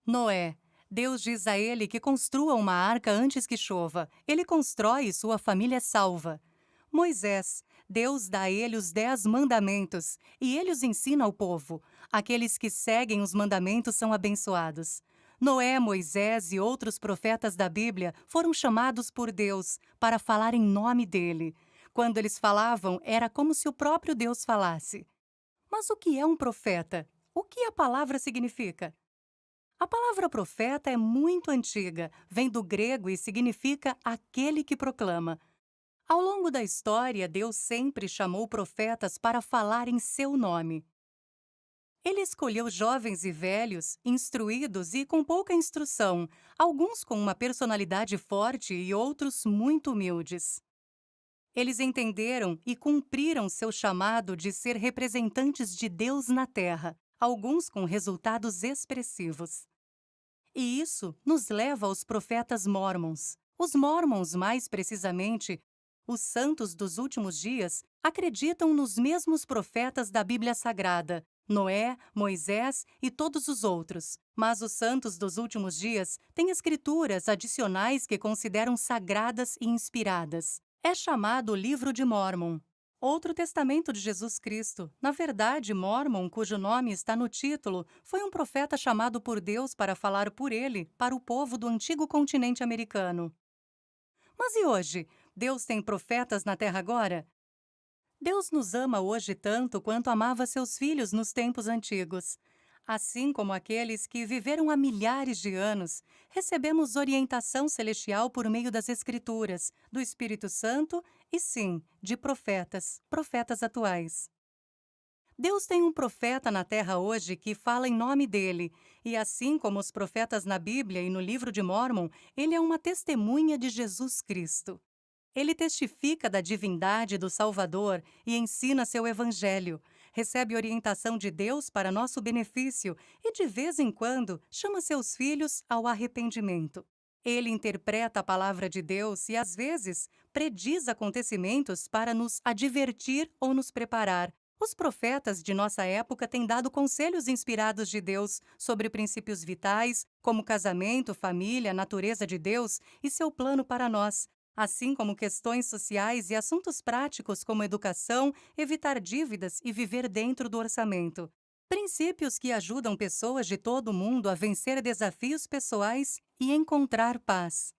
Noé. Deus diz a ele que construa uma arca antes que chova. Ele constrói e sua família é salva. Moisés. Deus dá a ele os 10 mandamentos e ele os ensina ao povo. Aqueles que seguem os mandamentos são abençoados. Noé, Moisés e outros profetas da Bíblia foram chamados por Deus para falar em nome dele. Quando eles falavam, era como se o próprio Deus falasse. Mas o que é um profeta? O que a palavra significa? A palavra profeta é muito antiga, vem do grego e significa aquele que proclama. Ao longo da história, Deus sempre chamou profetas para falar em seu nome. Ele escolheu jovens e velhos, instruídos e com pouca instrução, alguns com uma personalidade forte e outros muito humildes. Eles entenderam e cumpriram seu chamado de ser representantes de Deus na Terra, alguns com resultados expressivos. E isso nos leva aos profetas mórmons. Os mórmons, mais precisamente, os santos dos últimos dias, acreditam nos mesmos profetas da Bíblia Sagrada, Noé, Moisés e todos os outros. Mas os santos dos últimos dias têm escrituras adicionais que consideram sagradas e inspiradas. É chamado o Livro de Mórmon. Outro testamento de Jesus Cristo. Na verdade, Mórmon, cujo nome está no título, foi um profeta chamado por Deus para falar por ele para o povo do antigo continente americano. Mas e hoje? Deus tem profetas na Terra agora? Deus nos ama hoje tanto quanto amava seus filhos nos tempos antigos. Assim como aqueles que viveram há milhares de anos, recebemos orientação celestial por meio das Escrituras, do Espírito Santo e, sim, de profetas, profetas atuais. Deus tem um profeta na terra hoje que fala em nome dele, e assim como os profetas na Bíblia e no livro de Mórmon, ele é uma testemunha de Jesus Cristo. Ele testifica da divindade do Salvador e ensina seu evangelho, recebe orientação de Deus para nosso benefício e, de vez em quando, chama seus filhos ao arrependimento. Ele interpreta a palavra de Deus e, às vezes, prediz acontecimentos para nos advertir ou nos preparar. Os profetas de nossa época têm dado conselhos inspirados de Deus sobre princípios vitais, como casamento, família, natureza de Deus e seu plano para nós, assim como questões sociais e assuntos práticos como educação, evitar dívidas e viver dentro do orçamento. Princípios que ajudam pessoas de todo o mundo a vencer desafios pessoais e encontrar paz.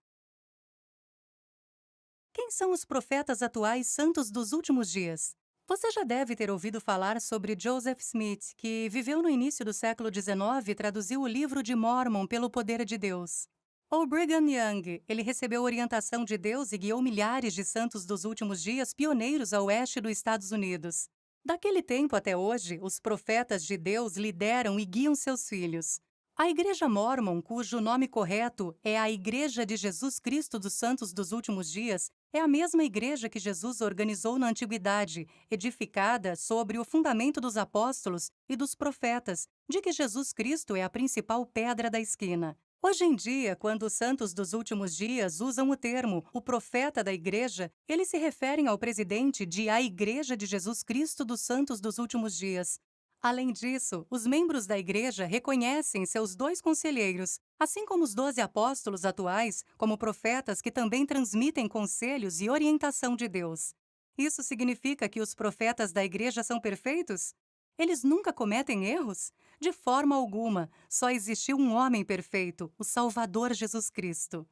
Quem são os profetas atuais santos dos últimos dias? Você já deve ter ouvido falar sobre Joseph Smith, que viveu no início do século XIX e traduziu o livro de Mórmon pelo poder de Deus. Ou Brigham Young, ele recebeu orientação de Deus e guiou milhares de santos dos últimos dias pioneiros a oeste dos Estados Unidos. Daquele tempo até hoje, os profetas de Deus lideram e guiam seus filhos. A Igreja Mórmon, cujo nome correto é a Igreja de Jesus Cristo dos Santos dos Últimos Dias, é a mesma igreja que Jesus organizou na Antiguidade, edificada sobre o fundamento dos apóstolos e dos profetas, de que Jesus Cristo é a principal pedra da esquina. Hoje em dia, quando os santos dos últimos dias usam o termo o profeta da igreja, eles se referem ao presidente de A Igreja de Jesus Cristo dos Santos dos Últimos Dias. Além disso, os membros da igreja reconhecem seus 2 conselheiros, assim como os 12 apóstolos atuais, como profetas que também transmitem conselhos e orientação de Deus. Isso significa que os profetas da igreja são perfeitos? Eles nunca cometem erros? De forma alguma, só existiu um homem perfeito, o Salvador Jesus Cristo.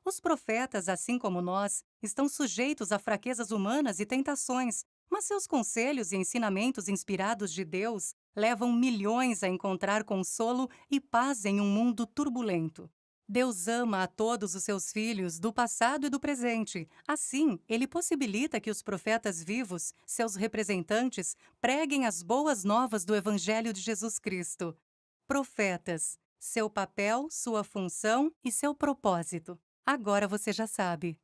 Os profetas, assim como nós, estão sujeitos a fraquezas humanas e tentações, mas seus conselhos e ensinamentos inspirados de Deus levam milhões a encontrar consolo e paz em um mundo turbulento. Deus ama a todos os seus filhos, do passado e do presente. Assim, ele possibilita que os profetas vivos, seus representantes, preguem as boas novas do Evangelho de Jesus Cristo. Profetas, seu papel, sua função e seu propósito. Agora você já sabe.